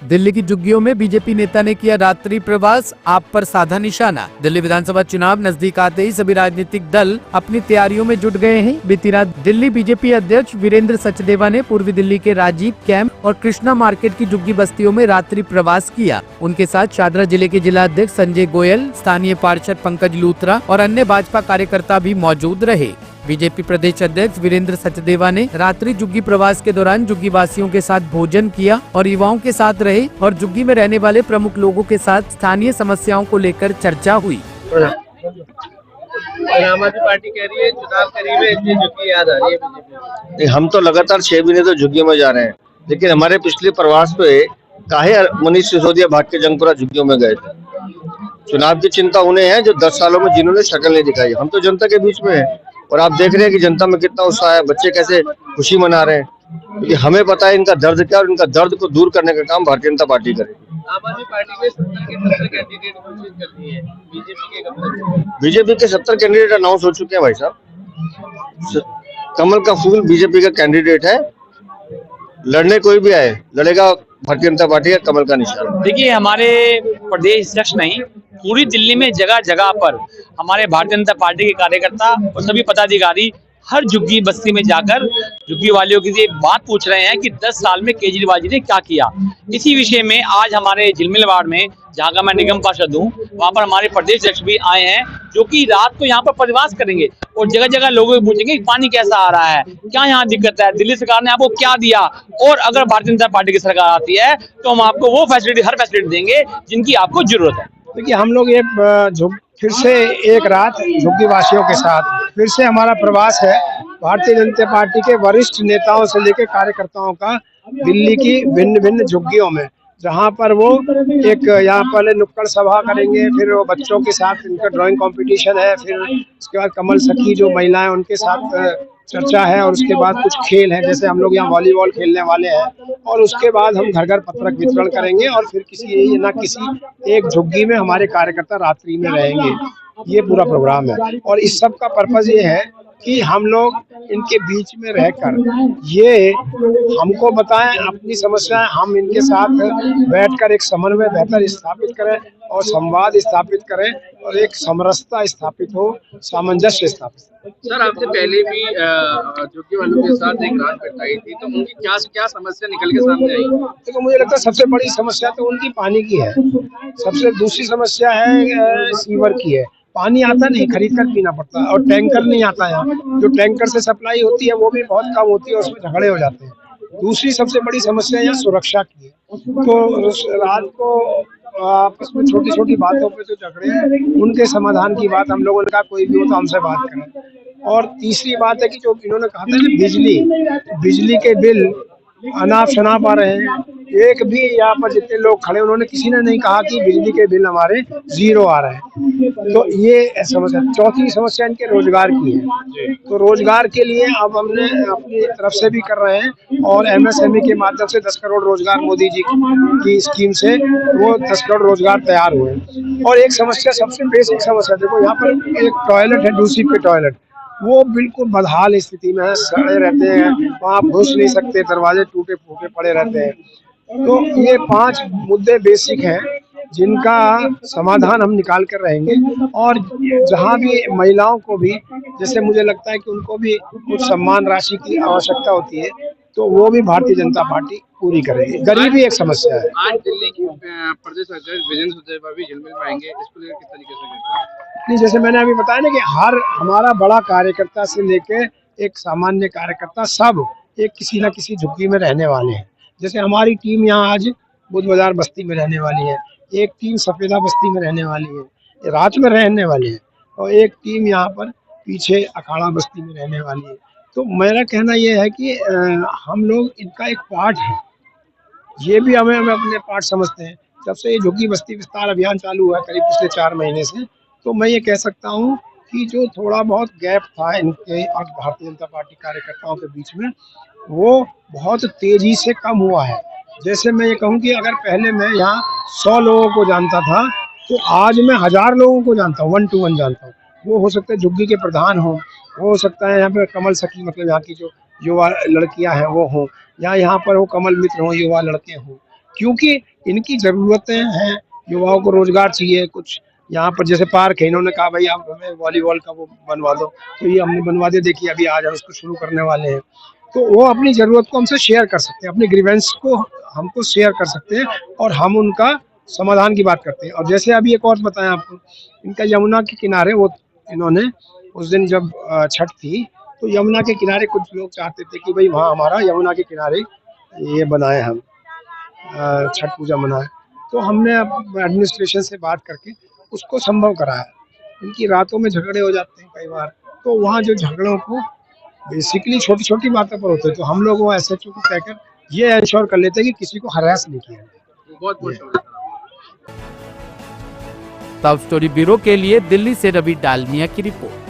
दिल्ली की झुग्गियों में बीजेपी नेता ने किया रात्रि प्रवास, आप पर साधा निशाना। दिल्ली विधानसभा चुनाव नजदीक आते ही सभी राजनीतिक दल अपनी तैयारियों में जुट गए हैं। बीती रात दिल्ली बीजेपी अध्यक्ष वीरेंद्र सचदेवा ने पूर्वी दिल्ली के राजीव कैंप और कृष्णा मार्केट की झुग्गी बस्तियों में रात्रि प्रवास किया। उनके साथ शादरा जिले के जिला अध्यक्ष संजय गोयल, स्थानीय पार्षद पंकज लूथरा और अन्य भाजपा कार्यकर्ता भी मौजूद रहे। बीजेपी प्रदेश अध्यक्ष वीरेंद्र सचदेवा ने रात्रि झुग्गी प्रवास के दौरान झुग्गी वासियों के साथ भोजन किया और युवाओं के साथ रहे और झुग्गी में रहने वाले प्रमुख लोगों के साथ स्थानीय समस्याओं को लेकर चर्चा हुई। आम आदमी पार्टी कह रही है चुनाव करीब है, इसलिए झुग्गी याद आ रही है। हम तो लगातार 6 महीने तो झुग्गियों में जा रहे हैं, लेकिन हमारे पिछले प्रवास पे काहे मनीष सिसोदिया भाग के जंगपुरा झुग्गियों में गए थे। चुनाव की चिंता उन्हें है जो 10 सालों में जिन्होंने शक्ल नहीं दिखाई। हम तो जनता के बीच में है और आप देख रहे हैं कि जनता में कितना उत्साह है, बच्चे कैसे खुशी मना रहे हैं, क्योंकि हमें पता है इनका दर्द क्या और इनका दर्द को दूर करने का काम भारतीय जनता पार्टी करेगी। आम आदमी पार्टी में 70 के 70 कैंडिडेट घोषित कर दिए हैं, बीजेपी के 70 कैंडिडेट अनाउंस हो चुके हैं भाई साहब। कमल का फूल बीजेपी का कैंडिडेट है, लड़ने कोई भी आए लड़ेगा भारतीय जनता पार्टी का कमल का निशान। देखिए, हमारे प्रदेश अध्यक्ष नहीं, पूरी दिल्ली में जगह जगह पर हमारे भारतीय जनता पार्टी के कार्यकर्ता और सभी पदाधिकारी हर झुग्गी बस्ती में जाकर झुग्गी वालियों की बात पूछ रहे हैं कि 10 साल में केजरीवाल जी ने क्या किया। इसी विषय में आज हमारे झिलमिल वार्ड में, जहाँ का मैं निगम पार्षद हूँ, वहाँ पर हमारे प्रदेश अध्यक्ष भी आए हैं, जो कि रात को यहाँ पर प्रवास करेंगे और जगह जगह लोगों से पूछेंगे पानी कैसा आ रहा है, क्या यहाँ दिक्कत है, दिल्ली सरकार ने आपको क्या दिया, और अगर भारतीय जनता पार्टी की सरकार आती है तो हम आपको वो फैसिलिटी, हर फैसिलिटी देंगे जिनकी आपको जरूरत है। देखिए, हम लोग फिर से एक रात झुग्गी वासियों के साथ फिर से हमारा प्रवास है। भारतीय जनता पार्टी के वरिष्ठ नेताओं से लेकर कार्यकर्ताओं का दिल्ली की भिन्न भिन्न झुग्गियों में, जहां पर वो एक यहाँ पर नुक्कड़ सभा करेंगे, फिर वो बच्चों के साथ इनका ड्राइंग कंपटीशन है, फिर उसके बाद कमल सखी जो महिलाएं उनके साथ चर्चा है, और उसके बाद कुछ खेल है, जैसे हम लोग यहाँ वॉलीबॉल खेलने वाले हैं, और उसके बाद हम घर घर पत्रक वितरण करेंगे और फिर किसी न किसी एक झुग्गी में हमारे कार्यकर्ता रात्रि में रहेंगे। ये पूरा प्रोग्राम है और इस सब का पर्पज ये है कि हम लोग इनके बीच में रहकर ये हमको बताएं अपनी समस्याएं, हम इनके साथ बैठकर एक समन्वय बेहतर स्थापित करें और संवाद स्थापित करें और एक समरसता स्थापित हो, सामंजस्य स्थापित। सर, आपसे पहले भी झुग्गी वालों के साथ एक रात बिताई थी, तो उनकी क्या समस्या निकल के सामने आई? देखो, मुझे लगता है सबसे बड़ी समस्या तो उनकी पानी की है, सबसे दूसरी समस्या है सीवर की है। पानी आता नहीं, खरीद कर पीना पड़ता है, और टैंकर नहीं आता यहाँ, जो टैंकर से सप्लाई होती है वो भी बहुत कम होती है, उसमें झगड़े हो जाते हैं। दूसरी सबसे बड़ी समस्या यहाँ सुरक्षा की है। तो रात को आपस में छोटी छोटी बातों पे जो झगड़े हैं, उनके समाधान की बात हम लोगों ने कहा कोई भी हो तो हमसे बात करें। और तीसरी बात है कि जो इन्होंने कहा था कि बिजली के बिल अनाप शनाप आ रहे हैं, एक भी यहाँ पर जितने लोग खड़े उन्होंने किसी ने नहीं कहा कि बिजली के बिल हमारे 0 आ रहे हैं। तो ये समस्या। चौथी समस्या इनके रोजगार की है, तो रोजगार के लिए अब हमने अपनी तरफ से भी कर रहे हैं और MSME के माध्यम से 10 करोड़ रोजगार मोदी जी की स्कीम से वो 10 करोड़ रोजगार तैयार हुए। और एक समस्या, सबसे बेसिक समस्या, देखो यहाँ पर एक टॉयलेट है, दूसरी पे टॉयलेट, वो बिल्कुल बदहाल स्थिति में है, सड़े रहते हैं, वहाँ घुस नहीं सकते, दरवाजे टूटे फूटे पड़े रहते हैं। तो ये 5 मुद्दे बेसिक हैं जिनका समाधान हम निकाल कर रहेंगे। और जहाँ भी महिलाओं को भी, जैसे मुझे लगता है कि उनको भी कुछ सम्मान राशि की आवश्यकता होती है, तो वो भी भारतीय जनता पार्टी पूरी करेगी। गरीबी एक समस्या है। आज दिल्ली की प्रदेश अध्यक्ष वीरेंद्र सचदेवा भी झिलमिल में आएंगे, इसको लेकर किस तरीके से? नहीं, जैसे मैंने अभी बताया ना कि हमारा बड़ा कार्यकर्ता से लेके एक सामान्य कार्यकर्ता सब एक किसी न किसी झुग्गी में रहने वाले हैं। जैसे हमारी टीम यहाँ आज बुद्ध बाजार बस्ती में रहने वाली है, एक टीम सफेदा बस्ती में रहने वाली है, रात में रहने वाली है, और एक टीम यहाँ पर पीछे अखाड़ा बस्ती में रहने वाली है। तो मेरा कहना यह है कि हम लोग इनका एक पार्ट है, ये भी हमें अपने पार्ट समझते हैं। जब से ये झुग्गी बस्ती विस्तार अभियान चालू हुआ करीब पिछले 4 महीने से, तो मैं ये कह सकता हूँ कि जो थोड़ा बहुत गैप था इनके और भारतीय जनता पार्टी कार्यकर्ताओं के बीच में, वो बहुत तेजी से कम हुआ है। जैसे मैं ये कहूँ कि अगर पहले मैं यहाँ 100 लोगों को जानता था, तो आज मैं 1000 लोगों को जानता हूँ, 1 to 1 जानता हूँ। वो हो सकता है झुग्गी के प्रधान हो सकता है यहाँ पे कमल सखी, मतलब यहाँ की जो युवा लड़कियाँ हैं वो हों, या यहाँ पर वो कमल मित्र हों, युवा लड़के हों, क्योंकि इनकी जरूरतें हैं, युवाओं को रोजगार चाहिए, कुछ यहाँ पर जैसे पार्क है, इन्होंने कहा भाई आप हमें वॉलीबॉल का वो बनवा दो, तो ये हमने बनवा दिया, देखिए अभी आज हम उसको शुरू करने वाले हैं। तो वो अपनी जरूरत को हमसे शेयर कर सकते हैं, अपनी ग्रीवेंस को हमको शेयर कर सकते हैं और हम उनका समाधान की बात करते हैं। और जैसे अभी एक और बताएं आपको, इनका यमुना के किनारे वो इन्होंने उस दिन जब छठ थी तो यमुना के किनारे कुछ लोग चाहते थे कि भाई वहाँ हमारा यमुना के किनारे ये बनाए, हम छठ पूजा मनाए। तो हमने एडमिनिस्ट्रेशन से बात करके उसको संभव कराया। इनकी रातों में झगड़े हो जाते हैं कई बार, तो वहाँ जो झगड़ों को बेसिकली छोटी छोटी बातों पर होते हैं, तो हम लोग वो एसएचओ को कहकर ये इंश्योर कर लेते हैं कि किसी को हरास नहीं किया जाए। बहुत बहुत शुक्रिया। साउथ स्टोरी ब्यूरो के लिए दिल्ली से रवि डालमिया की रिपोर्ट।